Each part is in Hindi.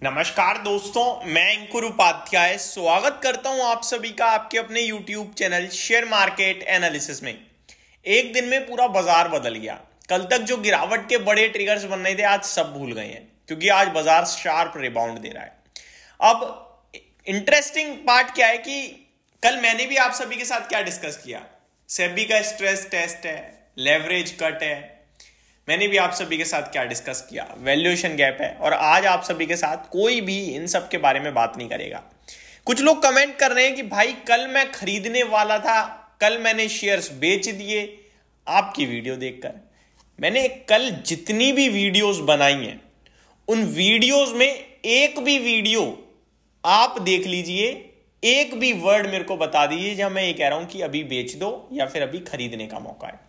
नमस्कार दोस्तों, मैं अंकुर उपाध्याय स्वागत करता हूं आप सभी का आपके अपने YouTube channel share market analysis में। एक दिन में पूरा बाजार बदल गया। कल तक जो गिरावट के बड़े ट्रिगर्स बन रहे थे आज सब भूल गए हैं, क्योंकि आज बाजार शार्प रिबाउंड दे रहा है। अब इंटरेस्टिंग पार्ट क्या है कि कल मैंने भी आप सभी के साथ क्या डिस्कस किया। सेबी का स्ट्रेस टेस्ट है, लेवरेज कट है, मैंने भी आप सभी के साथ क्या डिस्कस किया, वैल्यूएशन गैप है। और आज आप सभी के साथ कोई भी इन सब के बारे में बात नहीं करेगा। कुछ लोग कमेंट कर रहे हैं कि भाई कल मैं खरीदने वाला था, कल मैंने शेयर्स बेच दिए। आपकी वीडियो देखकर मैंने कल जितनी भी वीडियोस बनाई हैं उन वीडियोस में एक भी वीडियो आप देख लीजिए, एक भी वर्ड मेरे को बता दीजिए जहां मैं ये कह रहा हूं कि अभी बेच दो या फिर अभी खरीदने का मौका है।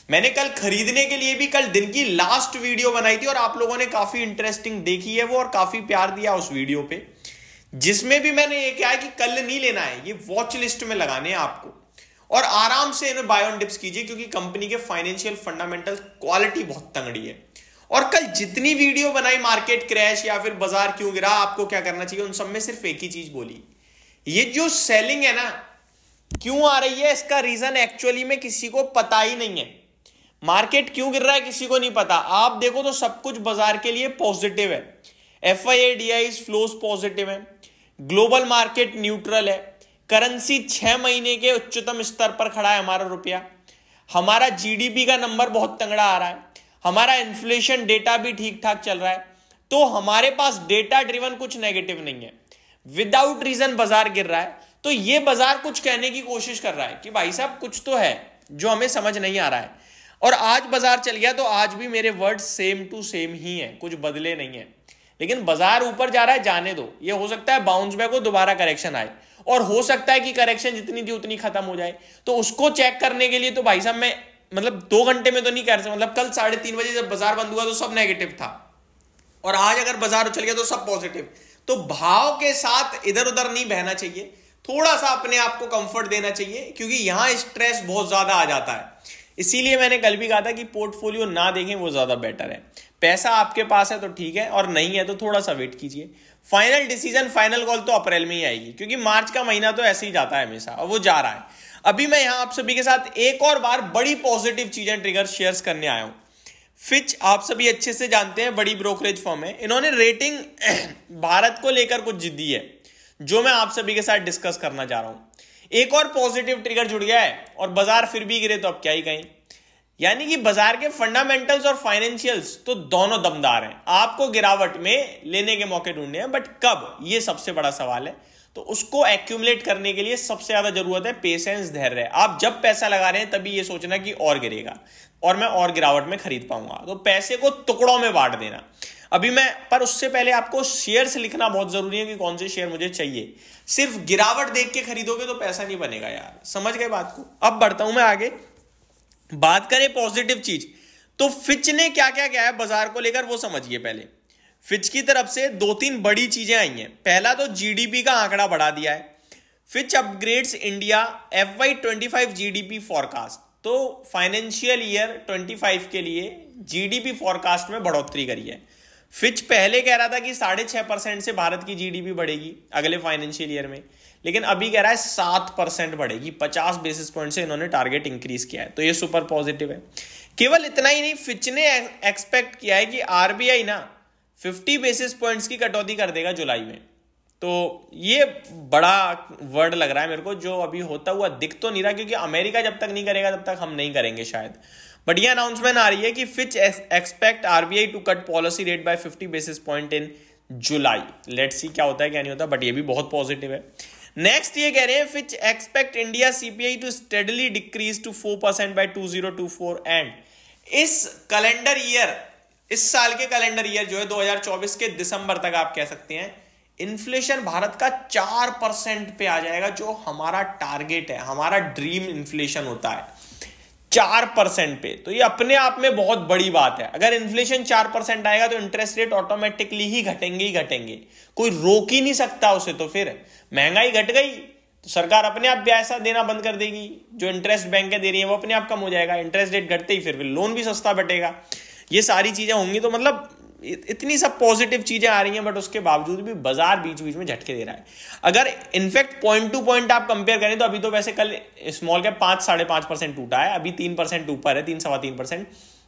मैंने कल खरीदने के लिए भी कल दिन की लास्ट वीडियो बनाई थी और आप लोगों ने काफी इंटरेस्टिंग देखी है वो और काफी प्यार दिया उस वीडियो पे, जिसमें भी मैंने ये कहा है कि कल नहीं लेना है, ये वॉच लिस्ट में लगाने हैं आपको और आराम से इन्हें बाय ऑन डिप्स कीजिए, क्योंकि कंपनी के फाइनेंशियल फंडामेंटल क्वालिटी बहुत तंगड़ी है। और कल जितनी वीडियो बनाई मार्केट क्रैश या फिर बाजार क्यों गिरा, आपको क्या करना चाहिए, उन सब में सिर्फ एक ही चीज बोली, ये जो सेलिंग है ना क्यों आ रही है, इसका रीजन एक्चुअली में किसी को पता ही नहीं है। मार्केट क्यों गिर रहा है किसी को नहीं पता। आप देखो तो सब कुछ बाजार के लिए पॉजिटिव है। FII फ्लोज पॉजिटिव है, ग्लोबल मार्केट न्यूट्रल है, करेंसी 6 महीने के उच्चतम स्तर पर खड़ा है हमारा रुपया, हमारा GDP का नंबर बहुत तंगड़ा आ रहा है, हमारा इन्फ्लेशन डेटा भी ठीक ठाक चल रहा है। तो हमारे पास डेटा ड्रिवन कुछ नेगेटिव नहीं है। विदाउट रीजन बाजार गिर रहा है, तो ये बाजार कुछ कहने की कोशिश कर रहा है कि भाई साहब कुछ तो है जो हमें समझ नहीं आ रहा है। और आज बाजार चल गया तो आज भी मेरे वर्ड सेम टू सेम ही हैं, कुछ बदले नहीं है। लेकिन बाजार ऊपर जा रहा है, जाने दो, ये हो सकता है बाउंस बैक हो, दोबारा करेक्शन आए, और हो सकता है कि करेक्शन जितनी थी उतनी खत्म हो जाए। तो उसको चेक करने के लिए तो भाई साहब मैं 2 घंटे में तो नहीं कर सकता। कल 3:30 बजे जब बाजार बंद हुआ तो सब नेगेटिव था और आज अगर बाजार उछल गया तो सब पॉजिटिव। तो भाव के साथ इधर उधर नहीं बहना चाहिए, थोड़ा सा अपने आप को कंफर्ट देना चाहिए, क्योंकि यहां स्ट्रेस बहुत ज्यादा आ जाता है। इसीलिए मैंने कल भी कहा था कि पोर्टफोलियो ना देखें, वो ज्यादा बेटर है। पैसा आपके पास है तो ठीक है, और नहीं है तो थोड़ा सा वेट कीजिए। फाइनल डिसीजन, फाइनल कॉल तो अप्रैल में ही आएगी, क्योंकि मार्च का महीना तो ऐसे ही जाता है हमेशा और वो जा रहा है। अभी मैं यहां आप सभी के साथ एक और बार बड़ी पॉजिटिव चीजें ट्रिगर शेयर्स करने आया हूं। फिच आप सभी अच्छे से जानते हैं, बड़ी ब्रोकरेज फर्म है। इन्होंने रेटिंग भारत को लेकर कुछ जिद्दी है, जो मैं आप सभी के साथ डिस्कस करना चाह रहा हूं। एक और पॉजिटिव ट्रिगर जुड़ गया है और बाजार फिर भी गिरे तो अब क्या ही कहें। यानी कि बाजार के फंडामेंटल्स और फाइनेंशियल्स तो दोनों दमदार हैं। आपको गिरावट में लेने के मौके ढूंढने हैं, बट कब, ये सबसे बड़ा सवाल है। तो उसको एक्यूमुलेट करने के लिए सबसे ज्यादा जरूरत है पेशेंस, धैर्य। आप जब पैसा लगा रहे हैं तभी ये सोचना कि और गिरेगा और मैं और गिरावट में खरीद पाऊंगा, तो पैसे को टुकड़ों में बांट देना। पर उससे पहले आपको शेयर्स लिखना बहुत जरूरी है कि कौन से शेयर मुझे चाहिए। सिर्फ गिरावट देख के खरीदोगे तो पैसा नहीं बनेगा यार, समझ गए बात को। अब बढ़ता हूं मैं आगे, बात करें पॉजिटिव चीज, तो फिच ने क्या क्या किया है बाजार को लेकर वो समझिए। पहले फिच की तरफ से 2-3 बड़ी चीजें आई हैं। पहला तो GDP का आंकड़ा बढ़ा दिया है। Fitch upgrades India FY25 GDP forecast, तो फाइनेंशियल ईयर 25 के लिए GDP फॉरकास्ट में बढ़ोतरी करी है। फिच पहले कह रहा था कि 6.5% से भारत की GDP बढ़ेगी अगले फाइनेंशियल ईयर में, लेकिन अभी कह रहा है 7% बढ़ेगी। 50 बेसिस पॉइंट से इन्होंने टारगेट इंक्रीज किया है, तो ये सुपर पॉजिटिव है। केवल इतना ही नहीं, फिच ने एक्सपेक्ट किया है कि RBI ना 50 बेसिस पॉइंट्स की कटौती कर देगा जुलाई में। तो ये बड़ा वर्ड लग रहा है मेरे को, जो अभी होता हुआ दिख तो नहीं रहा, क्योंकि अमेरिका जब तक नहीं करेगा तब तक हम नहीं करेंगे शायद। बट ये अनाउंसमेंट आ रही है कि Fitch expect RBI to cut policy rate by 50 basis point in July. Let's see क्या होता है क्या नहीं होता, बट ये भी बहुत पॉजिटिव है। नेक्स्ट ये कह रहे हैं Fitch expect India CPI to steadily decrease to 4% by 2024 and इस कैलेंडर ईयर, इस साल के कैलेंडर ईयर जो है 2024 के दिसंबर तक आप कह सकते हैं इन्फ्लेशन भारत का 4% पे आ जाएगा, जो हमारा टारगेट है, हमारा ड्रीम इन्फ्लेशन होता है 4% पे। तो ये अपने आप में बहुत बड़ी बात है। अगर इन्फ्लेशन 4% आएगा तो इंटरेस्ट रेट ऑटोमेटिकली ही घटेंगे, कोई रोक ही नहीं सकता उसे। तो फिर महंगाई घट गई तो सरकार अपने आप ब्याज देना बंद कर देगी, जो इंटरेस्ट बैंकें दे रही है वो अपने आप कम हो जाएगा। इंटरेस्ट रेट घटते ही फिर लोन भी सस्ता बटेगा। ये सारी चीजें होंगी तो इतनी सब पॉजिटिव चीजें आ रही हैं, बट उसके बावजूद भी बाजार बीच बीच में झटके दे रहा है। अगर इनफैक्ट पॉइंट टू पॉइंट आप कंपेयर करें तो अभी तो वैसे कल स्मॉल कैप 5-5.5% टूटा है, अभी 3% ऊपर है, 3-3.25%।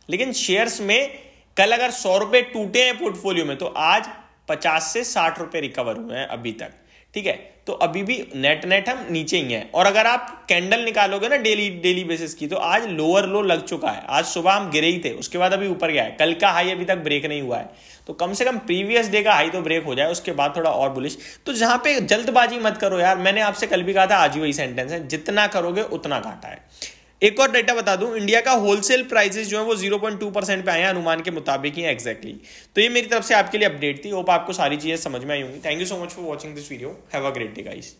लेकिन शेयर्स में कल अगर 100 रुपए टूटे हैं पोर्टफोलियो में, तो आज 50 से 60 रुपए रिकवर हुए हैं अभी तक, ठीक है। तो अभी भी नेट हम नीचे ही हैं। और अगर आप कैंडल निकालोगे ना डेली बेसिस की, तो आज लोअर लो लग चुका है। आज सुबह हम गिरे ही थे, उसके बाद अभी ऊपर गया है। कल का हाई अभी तक ब्रेक नहीं हुआ है, तो कम से कम प्रीवियस डे का हाई तो ब्रेक हो जाए, उसके बाद थोड़ा और बुलिश। तो जहां पे जल्दबाजी मत करो यार, मैंने आपसे कल भी कहा था, आज ही वही सेंटेंस है, जितना करोगे उतना घाटा है। एक और डेटा बता दूं, इंडिया का होलसेल प्राइसेस जो है वो 0.2% पे आए हैं अनुमान के मुताबिक ही एग्जैक्टली। तो ये मेरी तरफ से आपके लिए अपडेट थी। होप आपको सारी चीजें समझ में आई होंगी। Thank you so much for watching this video. Have a great day guys.